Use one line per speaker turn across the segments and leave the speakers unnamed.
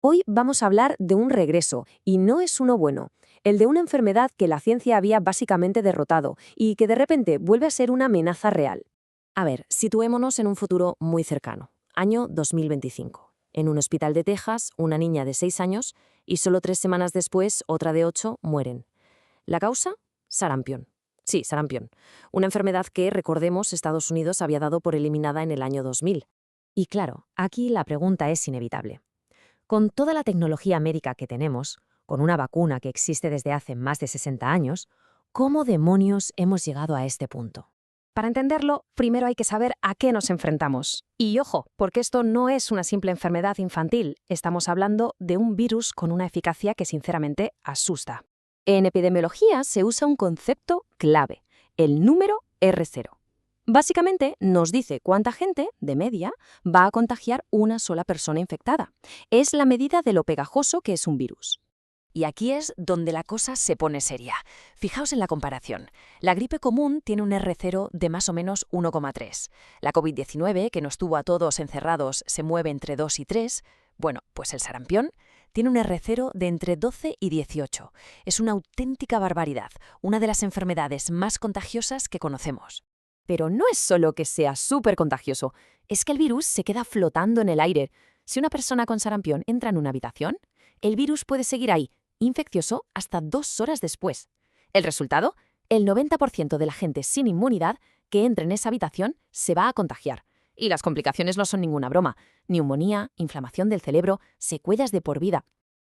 Hoy vamos a hablar de un regreso, y no es uno bueno, el de una enfermedad que la ciencia había básicamente derrotado y que de repente vuelve a ser una amenaza real. A ver, situémonos en un futuro muy cercano, año 2025. En un hospital de Texas, una niña de 6 años y solo 3 semanas después, otra de 8 mueren. ¿La causa? Sarampión. Sí, sarampión. Una enfermedad que, recordemos, Estados Unidos había dado por eliminada en el año 2000. Y claro, aquí la pregunta es inevitable. Con toda la tecnología médica que tenemos, con una vacuna que existe desde hace más de 60 años, ¿cómo demonios hemos llegado a este punto? Para entenderlo, primero hay que saber a qué nos enfrentamos. Y ojo, porque esto no es una simple enfermedad infantil, estamos hablando de un virus con una eficacia que sinceramente asusta. En epidemiología se usa un concepto clave, el número R0. Básicamente nos dice cuánta gente, de media, va a contagiar una sola persona infectada. Es la medida de lo pegajoso que es un virus. Y aquí es donde la cosa se pone seria. Fijaos en la comparación. La gripe común tiene un R0 de más o menos 1,3. La COVID-19, que nos tuvo a todos encerrados, se mueve entre 2 y 3. Bueno, pues el sarampión tiene un R0 de entre 12 y 18. Es una auténtica barbaridad, una de las enfermedades más contagiosas que conocemos. Pero no es solo que sea súper contagioso, es que el virus se queda flotando en el aire. Si una persona con sarampión entra en una habitación, el virus puede seguir ahí, infeccioso, hasta 2 horas después. ¿El resultado? El 90% de la gente sin inmunidad que entre en esa habitación se va a contagiar. Y las complicaciones no son ninguna broma. Neumonía, inflamación del cerebro, secuelas de por vida.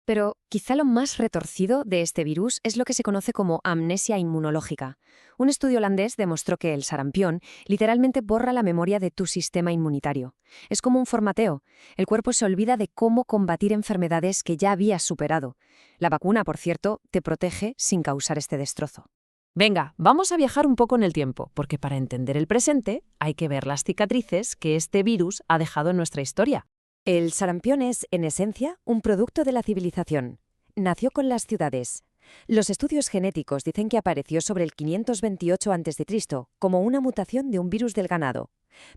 Pero quizá lo más retorcido de este virus es lo que se conoce como amnesia inmunológica. Un estudio holandés demostró que el sarampión literalmente borra la memoria de tu sistema inmunitario. Es como un formateo. El cuerpo se olvida de cómo combatir enfermedades que ya habías superado. La vacuna, por cierto, te protege sin causar este destrozo. Venga, vamos a viajar un poco en el tiempo, porque para entender el presente hay que ver las cicatrices que este virus ha dejado en nuestra historia. El sarampión es, en esencia, un producto de la civilización. Nació con las ciudades. Los estudios genéticos dicen que apareció sobre el 528 a.C., como una mutación de un virus del ganado.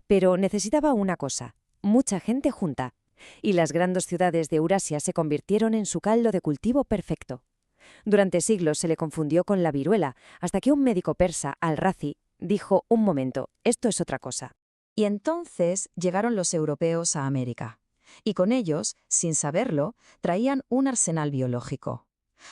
Pero necesitaba una cosa, mucha gente junta. Y las grandes ciudades de Eurasia se convirtieron en su caldo de cultivo perfecto. Durante siglos se le confundió con la viruela, hasta que un médico persa, Al-Razi, dijo: un momento, esto es otra cosa. Y entonces llegaron los europeos a América. Y con ellos, sin saberlo, traían un arsenal biológico.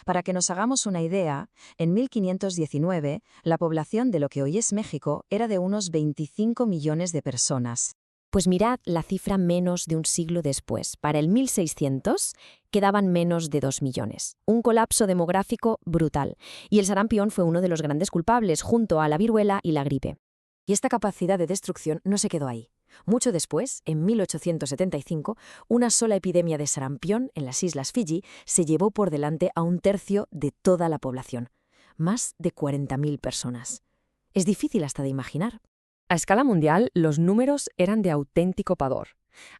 Para que nos hagamos una idea, en 1519, la población de lo que hoy es México era de unos 25 millones de personas. Pues mirad la cifra menos de un siglo después. Para el 1600 quedaban menos de 2 millones. Un colapso demográfico brutal. Y el sarampión fue uno de los grandes culpables, junto a la viruela y la gripe. Y esta capacidad de destrucción no se quedó ahí. Mucho después, en 1875, una sola epidemia de sarampión en las islas Fiji se llevó por delante a un tercio de toda la población. Más de 40.000 personas. Es difícil hasta de imaginar. A escala mundial, los números eran de auténtico pavor.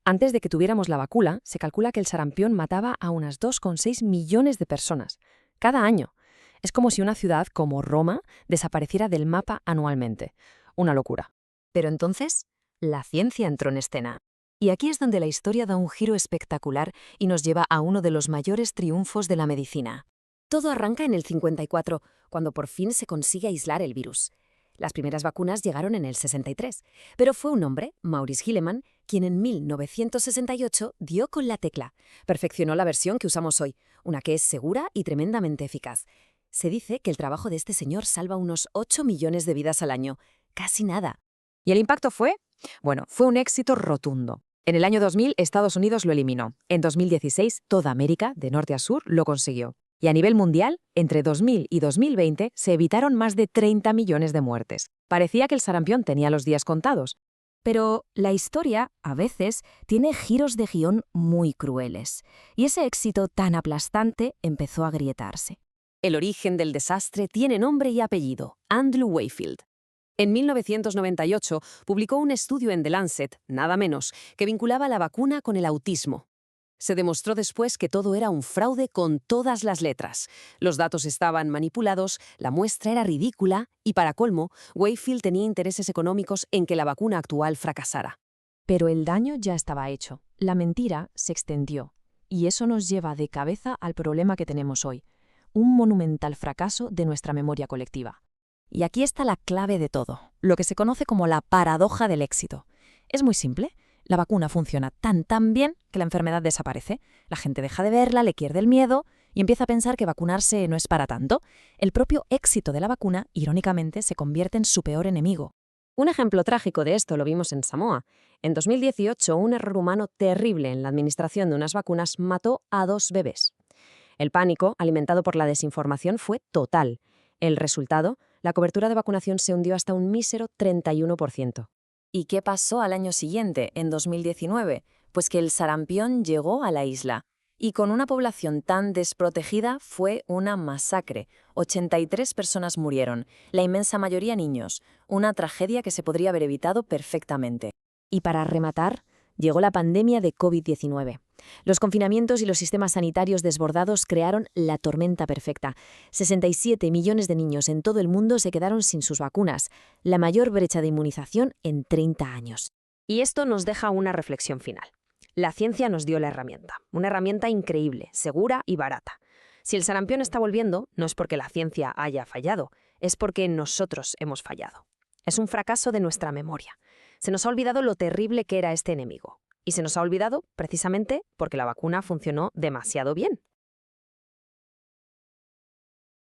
Antes de que tuviéramos la vacuna, se calcula que el sarampión mataba a unas 2,6 millones de personas cada año. Es como si una ciudad como Roma desapareciera del mapa anualmente. Una locura. Pero entonces, la ciencia entró en escena. Y aquí es donde la historia da un giro espectacular y nos lleva a uno de los mayores triunfos de la medicina. Todo arranca en el 54, cuando por fin se consigue aislar el virus. Las primeras vacunas llegaron en el 63, pero fue un hombre, Maurice Hilleman, quien en 1968 dio con la tecla. Perfeccionó la versión que usamos hoy, una que es segura y tremendamente eficaz. Se dice que el trabajo de este señor salva unos 8 millones de vidas al año. Casi nada. ¿Y el impacto fue? Bueno, fue un éxito rotundo. En el año 2000, Estados Unidos lo eliminó. En 2016, toda América, de norte a sur, lo consiguió. Y a nivel mundial, entre 2000 y 2020 se evitaron más de 30 millones de muertes. Parecía que el sarampión tenía los días contados. Pero la historia, a veces, tiene giros de guión muy crueles. Y ese éxito tan aplastante empezó a agrietarse. El origen del desastre tiene nombre y apellido: Andrew Wakefield. En 1998 publicó un estudio en The Lancet, nada menos, que vinculaba la vacuna con el autismo. Se demostró después que todo era un fraude con todas las letras. Los datos estaban manipulados, la muestra era ridícula y, para colmo, Wakefield tenía intereses económicos en que la vacuna actual fracasara. Pero el daño ya estaba hecho. La mentira se extendió.
Y eso nos lleva de cabeza al problema que tenemos hoy, un monumental fracaso de nuestra memoria colectiva. Y aquí está la clave de todo, lo que se conoce como la paradoja del éxito. Es muy simple. La vacuna funciona tan bien que la enfermedad desaparece. La gente deja de verla, le pierde el miedo y empieza a pensar que vacunarse no es para tanto. El propio éxito de la vacuna, irónicamente, se convierte en su peor enemigo.
Un ejemplo trágico de esto lo vimos en Samoa. En 2018, un error humano terrible en la administración de unas vacunas mató a 2 bebés. El pánico, alimentado por la desinformación, fue total. El resultado, la cobertura de vacunación se hundió hasta un mísero 31%.
¿Y qué pasó al año siguiente, en 2019? Pues que el sarampión llegó a la isla. Y con una población tan desprotegida fue una masacre. 83 personas murieron, la inmensa mayoría niños. Una tragedia que se podría haber evitado perfectamente.
Y para rematar, llegó la pandemia de COVID-19. Los confinamientos y los sistemas sanitarios desbordados crearon la tormenta perfecta. 67 millones de niños en todo el mundo se quedaron sin sus vacunas, la mayor brecha de inmunización en 30 años. Y esto nos deja una reflexión final. La ciencia nos dio la herramienta, una herramienta increíble, segura y barata. Si el sarampión está volviendo, no es porque la ciencia haya fallado, es porque nosotros hemos fallado. Es un fracaso de nuestra memoria. Se nos ha olvidado lo terrible que era este enemigo. Y se nos ha olvidado precisamente porque la vacuna funcionó demasiado bien.